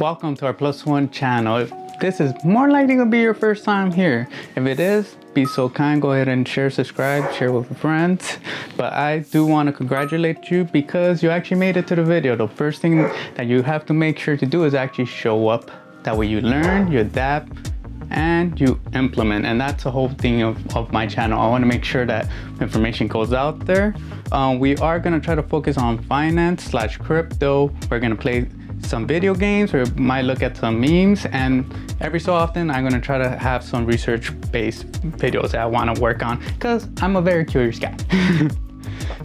Welcome to our Plus One channel. If this is more likely to be your first time here, if it is, be so kind, go ahead and share, subscribe, share with your friends. But I do want to congratulate you because you actually made it to the video. The first thing that you have to make sure to do is actually show up. That way you learn, you adapt, and you implement. And that's the whole thing of my channel. I want to make sure that information goes out there. We are going to try to focus on finance/crypto. We're going to play some video games, or might look at some memes, and every so often I'm going to try to have some research-based videos that I want to work on because I'm a very curious guy.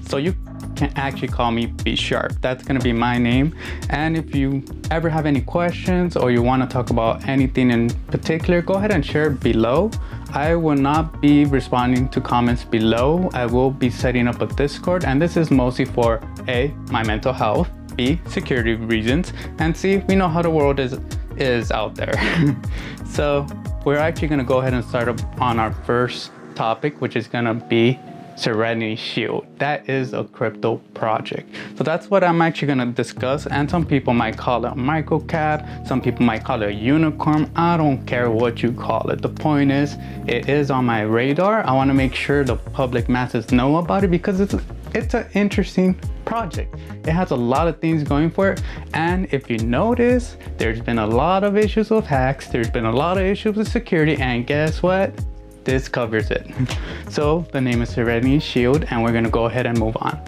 So you can actually call me B Sharp. That's going to be my name. And if you ever have any questions or you want to talk about anything in particular, go ahead and share it below. I will not be responding to comments below. I will be setting up a Discord, and this is mostly for A, my mental health, B, security reasons, and C, we know how the world is out there. So we're actually going to go ahead and start up on our first topic, which is going to be Serenity Shield. That is a crypto project. So that's what I'm actually going to discuss, and some people might call it a microcap, some people might call it a unicorn. I don't care what you call it. The point is, it is on my radar. I want to make sure the public masses know about it because it's an interesting project. It has a lot of things going for it, and if you notice, there's been a lot of issues with hacks, there's been a lot of issues with security, and guess what? This covers it. So the name is Serenity Shield, and we're gonna go ahead and move on.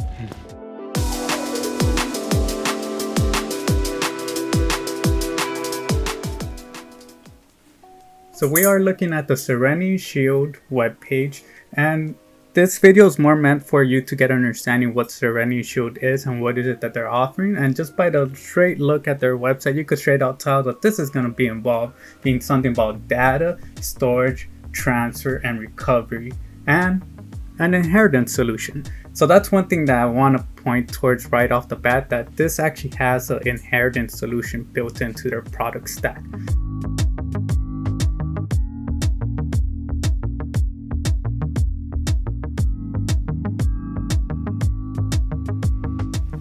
So we are looking at the Serenity Shield webpage, and this video is more meant for you to get an understanding what Serenity Shield is and what is it that they're offering. And just by the straight look at their website, you could straight out tell that this is going to be involved being something about data, storage, transfer, and recovery, and an inheritance solution. So that's one thing that I want to point towards right off the bat, that this actually has an inheritance solution built into their product stack.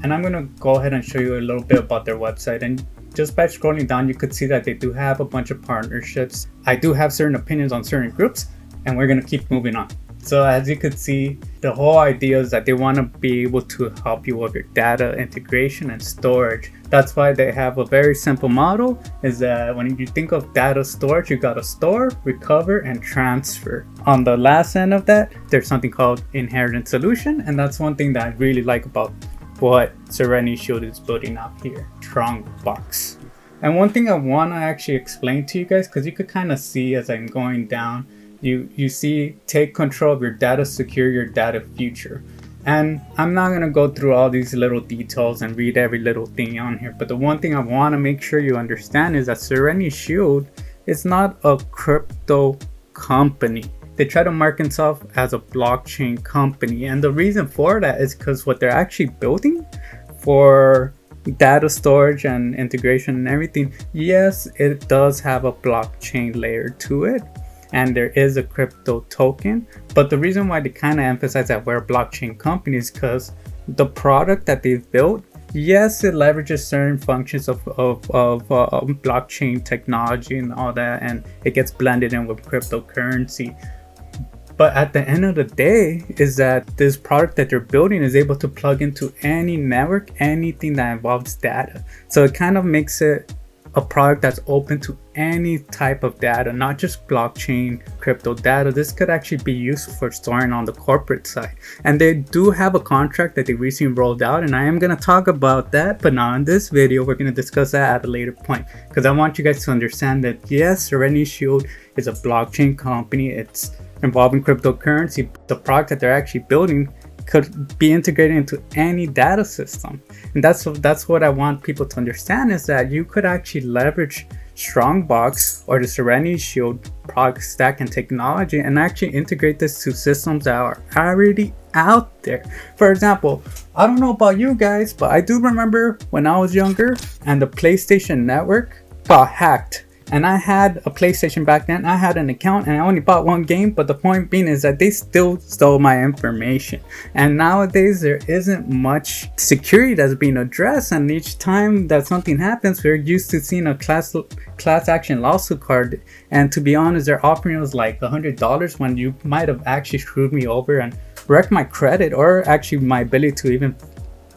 And I'm going to go ahead and show you a little bit about their website. And just by scrolling down, you could see that they do have a bunch of partnerships. I do have certain opinions on certain groups, and we're going to keep moving on. So as you could see, the whole idea is that they want to be able to help you with your data integration and storage. That's why they have a very simple model, is that when you think of data storage, you got to store, recover, and transfer. On the last end of that, there's something called inheritance solution, and that's one thing that I really like about what Serenity Shield is building out here, Strongbox. And one thing I want to actually explain to you guys, because you could kind of see as I'm going down, you see take control of your data, secure your data future. And I'm not going to go through all these little details and read every little thing on here, but the one thing I want to make sure you understand is that Serenity Shield is not a crypto company. They try to market themselves as a blockchain company, and the reason for that is because what they're actually building for data storage and integration and everything, yes, it does have a blockchain layer to it, and there is a crypto token. But the reason why they kind of emphasize that we're a blockchain company is because the product that they've built, yes, it leverages certain functions of blockchain technology and all that, and it gets blended in with cryptocurrency. But at the end of the day, is that this product that they're building is able to plug into any network, anything that involves data. So it kind of makes it a product that's open to any type of data, not just blockchain crypto data. This could actually be useful for storing on the corporate side. And they do have a contract that they recently rolled out, and I am going to talk about that, but not in this video. We're going to discuss that at a later point, because I want you guys to understand that yes, Serenity Shield is a blockchain company. It's involving cryptocurrency. The product that they're actually building could be integrated into any data system, and that's what I want people to understand, is that you could actually leverage Strongbox or the Serenity Shield product stack and technology and actually integrate this to systems that are already out there. For example, I don't know about you guys, but I do remember when I was younger and the PlayStation Network got hacked. And I had a PlayStation back then. I had an account and I only bought one game, but the point being is that they still stole my information. And nowadays there isn't much security that's being addressed, and each time that something happens, we're used to seeing a class action lawsuit card, and to be honest, they're offering us like $100 when you might have actually screwed me over and wrecked my credit, or actually my ability to even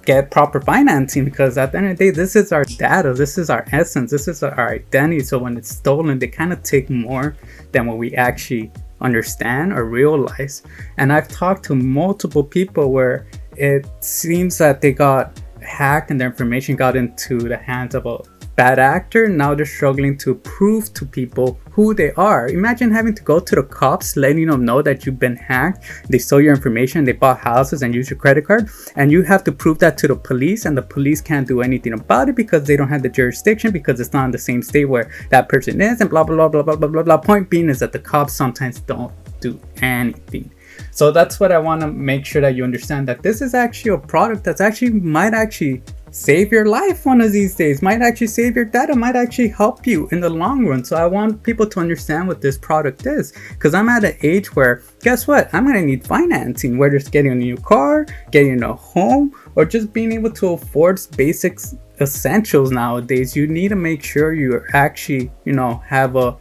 get proper financing, because at the end of the day, this is our data, this is our essence, this is our identity. So when it's stolen, they kind of take more than what we actually understand or realize. And I've talked to multiple people where it seems that they got hacked and their information got into the hands of a bad actor. Now they're struggling to prove to people who they are. Imagine having to go to the cops, letting them know that you've been hacked, they stole your information, they bought houses and used your credit card, and you have to prove that to the police, and the police can't do anything about it because they don't have the jurisdiction, because it's not in the same state where that person is, and blah blah blah blah blah blah blah. Point being is that the cops sometimes don't do anything. So that's what I want to make sure that you understand, that this is actually a product that's actually might actually save your life one of these days, might actually save your data, might actually help you in the long run. So I want people to understand what this product is, because I'm at an age where, guess what, I'm going to need financing, whether it's getting a new car, getting a home, or just being able to afford basic essentials. Nowadays you need to make sure you actually, have a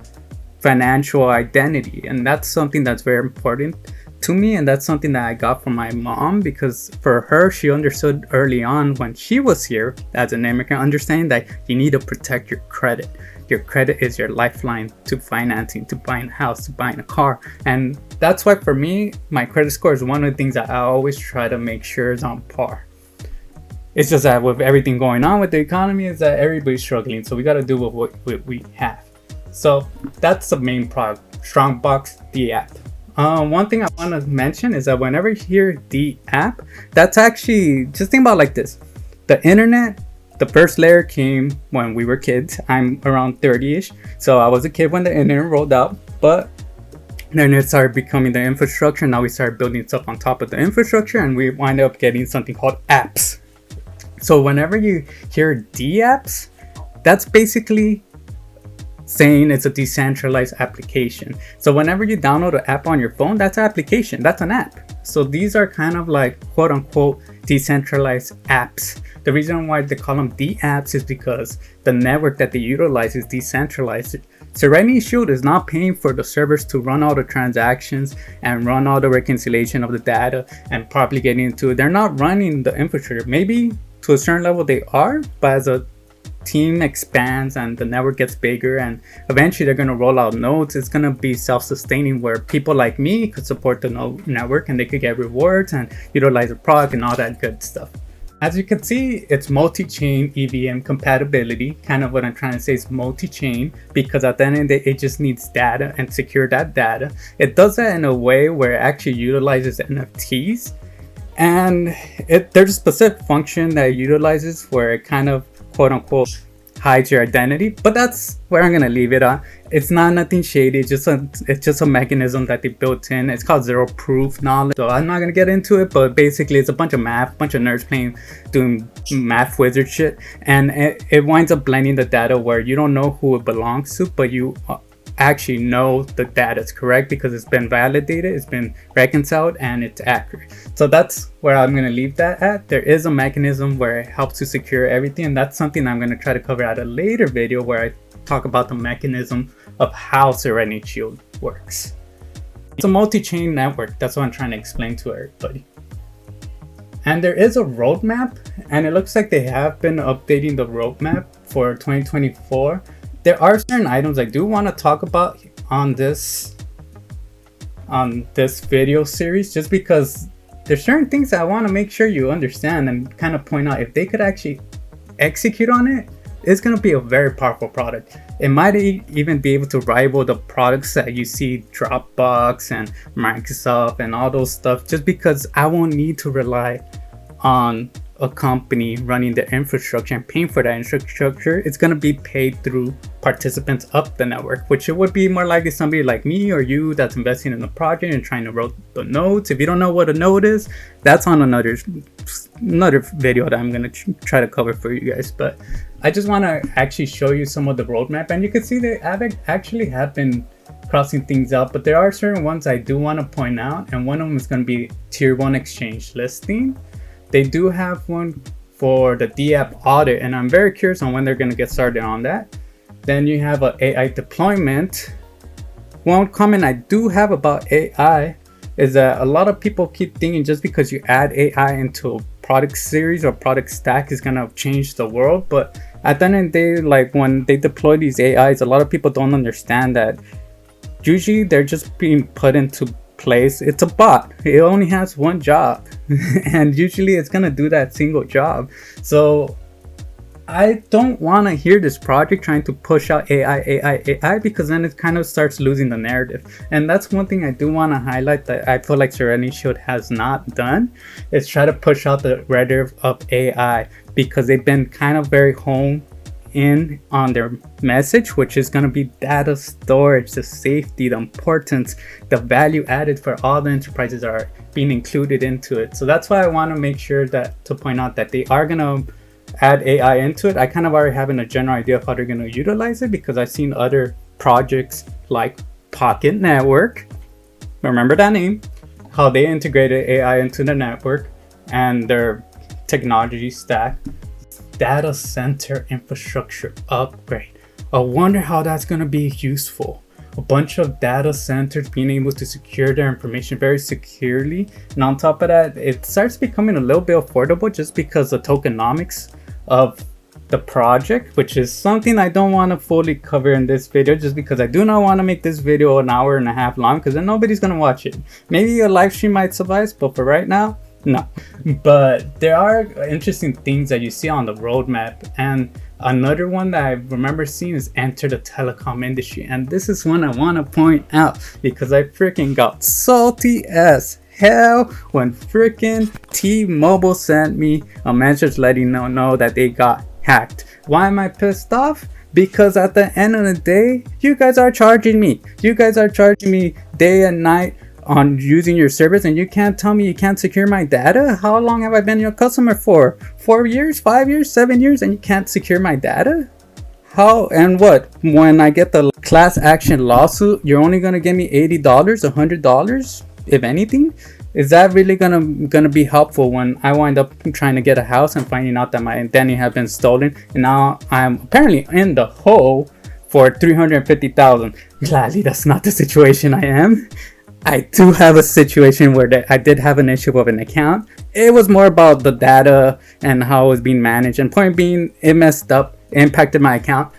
financial identity, and that's something that's very important to me. And that's something that I got from my mom, because for her, she understood early on when she was here as an immigrant, understanding that you need to protect your credit. Your credit is your lifeline to financing, to buying a house, to buying a car. And that's why for me, my credit score is one of the things that I always try to make sure is on par. It's just that with everything going on with the economy, is that everybody's struggling, so we got to do what we have. So that's the main product, Strongbox, the app. One thing I want to mention is that whenever you hear the app, that's actually, just think about it like this. The internet, the first layer came when we were kids. I'm around 30-ish, so I was a kid when the internet rolled out, but then it started becoming the infrastructure. Now we started building stuff on top of the infrastructure, and we wind up getting something called apps. So whenever you hear the apps, that's basically saying it's a decentralized application. So whenever you download an app on your phone, that's an application, that's an app. So these are kind of like quote unquote decentralized apps. The reason why they call them the apps is because the network that they utilize is decentralized. Serenity Shield is not paying for the servers to run all the transactions and run all the reconciliation of the data and properly getting into it. They're not running the infrastructure. Maybe to a certain level they are, but as a team expands and the network gets bigger and eventually they're going to roll out nodes, it's going to be self-sustaining, where people like me could support the node network and they could get rewards and utilize the product and all that good stuff. As you can see, it's multi-chain EVM compatibility. Kind of what I'm trying to say is multi-chain, because at the end of the day, it just needs data and secure that data. It does that in a way where it actually utilizes NFTs, and there's a specific function that it utilizes where it kind of quote unquote hides your identity, but that's where I'm gonna leave it on. It's not nothing shady, it's just a mechanism that they built in. It's called zero proof knowledge, so I'm not gonna get into it, but basically it's a bunch of nerds doing math wizard shit, and it winds up blending the data where you don't know who it belongs to, but you actually know the data is correct because it's been validated, it's been reconciled, and it's accurate. So that's where I'm going to leave that at. There is a mechanism where it helps to secure everything, and that's something I'm going to try to cover at a later video where I talk about the mechanism of how Serenity Shield works. It's a multi-chain network, that's what I'm trying to explain to everybody. And there is a roadmap, and it looks like they have been updating the roadmap for 2024. There are certain items I do want to talk about on this video series, just because there's certain things that I want to make sure you understand and kind of point out. If they could actually execute on it, it's going to be a very powerful product. It might even be able to rival the products that you see Dropbox and Microsoft and all those stuff, just because I won't need to rely on a company running the infrastructure and paying for that infrastructure. It's going to be paid through participants up the network, which it would be more likely somebody like me or you that's investing in the project and trying to roll the nodes. If you don't know what a node is, that's on another video that I'm going to try to cover for you guys. But I just want to actually show you some of the roadmap, and you can see they actually have been crossing things out, but there are certain ones I do want to point out, and one of them is going to be tier 1 exchange listing. They do have one for the DApp audit, and I'm very curious on when they're going to get started on that. Then you have an AI deployment. One comment I do have about AI is that a lot of people keep thinking just because you add AI into a product series or product stack is going to change the world, but at the end of the day, like when they deploy these AIs, a lot of people don't understand that usually they're just being put into place. It's a bot. It only has one job and usually it's gonna do that single job. So I don't want to hear this project trying to push out AI because then it kind of starts losing the narrative. And that's one thing I do want to highlight that I feel like Serenity Shield has not done, is try to push out the narrative of AI, because they've been kind of very honed in on their message, which is going to be data storage, the safety, the importance, the value added for all the enterprises that are being included into it. So that's why I want to make sure that to point out that they are going to add AI into it. I kind of already have a general idea of how they're going to utilize it, because I've seen other projects like Pocket Network, remember that name, how they integrated AI into the network and their technology stack. Data center infrastructure upgrade. I wonder how that's going to be useful. A bunch of data centers being able to secure their information very securely, and on top of that, it starts becoming a little bit affordable just because the tokenomics of the project, which is something I don't want to fully cover in this video, just because I do not want to make this video an hour and a half long, because then nobody's going to watch it. Maybe a live stream might suffice, but for right now, no. But there are interesting things that you see on the roadmap, and another one that I remember seeing is enter the telecom industry, and this is one I want to point out because I freaking got salty as hell when freaking T-Mobile sent me a message letting them know that they got hacked. Why am I pissed off? Because at the end of the day, you guys are charging me day and night on using your service, and you can't tell me you can't secure my data. How long have I been your customer for? 4 years, 5 years, 7 years, and you can't secure my data? How and what? When I get the class action lawsuit, you're only gonna give me $80, $100, if anything? Is that really gonna be helpful when I wind up trying to get a house and finding out that my identity has been stolen, and now I'm apparently in the hole for $350,000? Gladly, that's not the situation I am. I do have a situation where I did have an issue with an account. It was more about the data and how it was being managed, and point being, it messed up, impacted my account.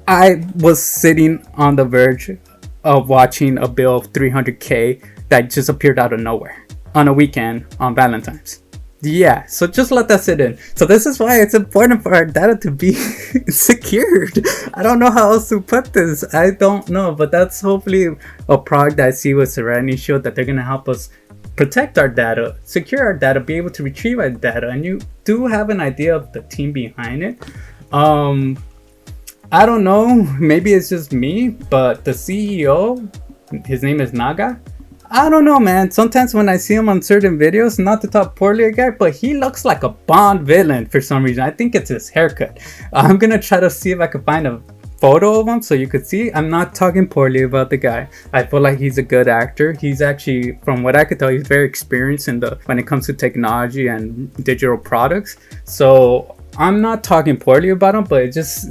I was sitting on the verge of watching a bill of $300K that just appeared out of nowhere on a weekend on Valentine's. Yeah, so just let that sit in. So this is why it's important for our data to be secured. I don't know how else to put this. I don't know, but that's hopefully a product that I see with Serenity Shield, that they're going to help us protect our data, secure our data, be able to retrieve our data. And you do have an idea of the team behind it. I don't know, maybe it's just me, but the CEO, his name is Naga. I don't know, man. Sometimes when I see him on certain videos, not to talk poorly of a guy, but he looks like a Bond villain for some reason. I think it's his haircut. I'm gonna try to see if I can find a photo of him so you could see. I'm not talking poorly about the guy. I feel like he's a good actor. He's actually, from what I could tell, he's very experienced in when it comes to technology and digital products. So I'm not talking poorly about him, but it just,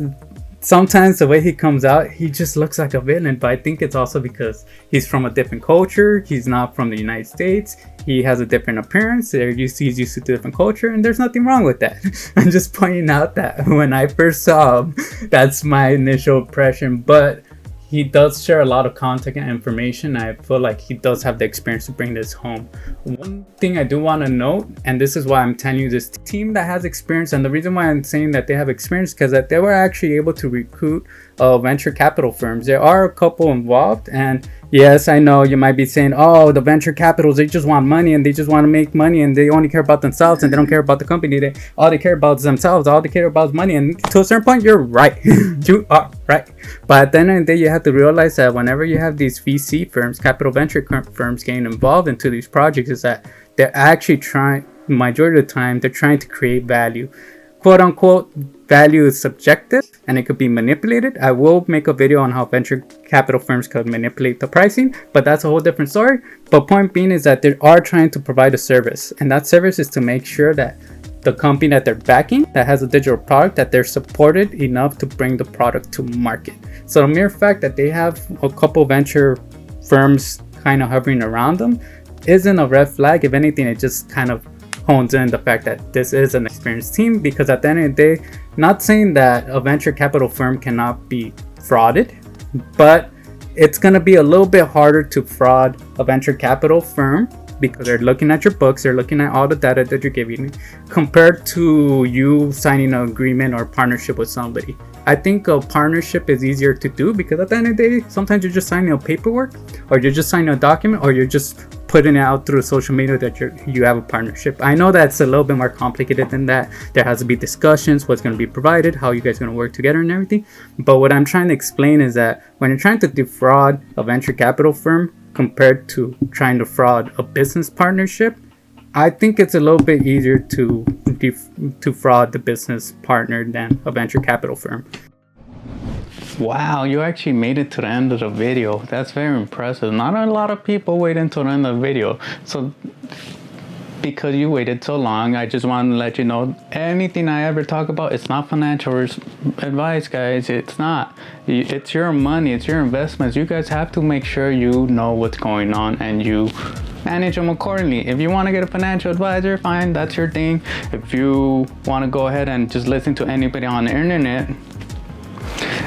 sometimes the way he comes out, he just looks like a villain. But I think it's also because he's from a different culture. He's not from the United States. He has a different appearance. He's used to different culture, and there's nothing wrong with that. I'm just pointing out that when I first saw him, that's my initial impression. But he does share a lot of content and information. I feel like he does have the experience to bring this home. One thing I do want to note, and this is why I'm telling you, this team that has experience, and the reason why I'm saying that they have experience, because they were actually able to recruit venture capital firms. There are a couple involved, and Yes, I know you might be saying, oh, the venture capitals, they just want money and they just want to make money and they only care about themselves and they don't care about the company. All they care about is themselves. All they care about is money. And to a certain point, you're right. You are right. But at the end of the day, you have to realize that whenever you have these VC firms, capital venture firms getting involved into these projects, is that they're actually trying, majority of the time, they're trying to create value. Quote unquote, value is subjective and it could be manipulated. I will make a video on how venture capital firms could manipulate the pricing, but that's a whole different story. But point being is that they are trying to provide a service, and that service is to make sure that the company that they're backing, that has a digital product, that they're supported enough to bring the product to market. So the mere fact that they have a couple venture firms kind of hovering around them isn't a red flag. If anything, it just kind of hones in the fact that this is an experienced team, because at the end of the day, not saying that a venture capital firm cannot be frauded, but it's going to be a little bit harder to fraud a venture capital firm because they're looking at your books, they're looking at all the data that you're giving, compared to you signing an agreement or partnership with somebody. I think a partnership is easier to do because at the end of the day, sometimes you're just signing a paperwork, or you're just signing a document, or you're just putting it out through social media that you have a partnership. I know that's a little bit more complicated than that. There has to be discussions, what's going to be provided, how you guys are going to work together and everything. But what I'm trying to explain is that when you're trying to defraud a venture capital firm compared to trying to fraud a business partnership, I think it's a little bit easier to fraud the business partner than a venture capital firm. Wow, you actually made it to the end of the video. That's very impressive. Not a lot of people wait until the end of the video. So because you waited so long, I just want to let you know, anything I ever talk about, it's not financial advice, guys. It's not. It's your money, it's your investments. You guys have to make sure you know what's going on and you manage them accordingly. If you want to get a financial advisor, fine, that's your thing. If you want to go ahead and just listen to anybody on the internet,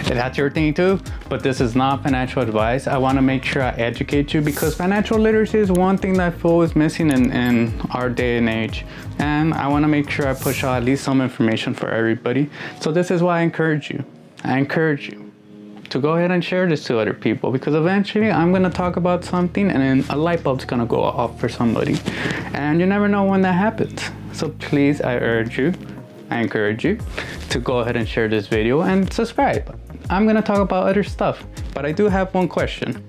that's your thing too. But this is not financial advice. I want to make sure I educate you, because financial literacy is one thing that I feel is missing in our day and age, and I want to make sure I push out at least some information for everybody. So this is why I encourage you to go ahead and share this to other people, because eventually I'm going to talk about something and then a light bulb's going to go off for somebody, and you never know when that happens. So please, I encourage you to go ahead and share this video and subscribe. I'm going to talk about other stuff, but I do have one question.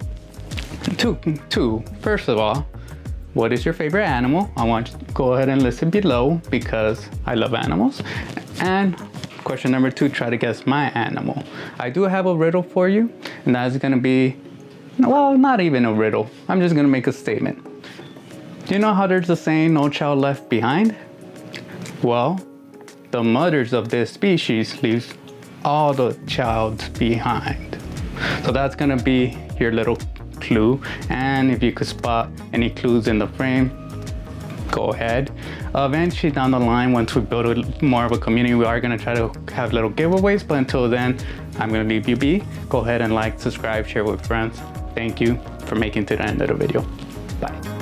Two. First of all, what is your favorite animal? I want you to go ahead and listen below because I love animals. And question number 2, try to guess my animal. I do have a riddle for you, and that's going to be, well, not even a riddle. I'm just going to make a statement. Do you know how there's a saying, no child left behind? Well, the mothers of this species leaves all the childs behind. So that's gonna be your little clue. And if you could spot any clues in the frame, go ahead. Eventually down the line, once we build more of a community, we are gonna try to have little giveaways. But until then, I'm gonna leave you be. Go ahead and like, subscribe, share with friends. Thank you for making it to the end of the video. Bye.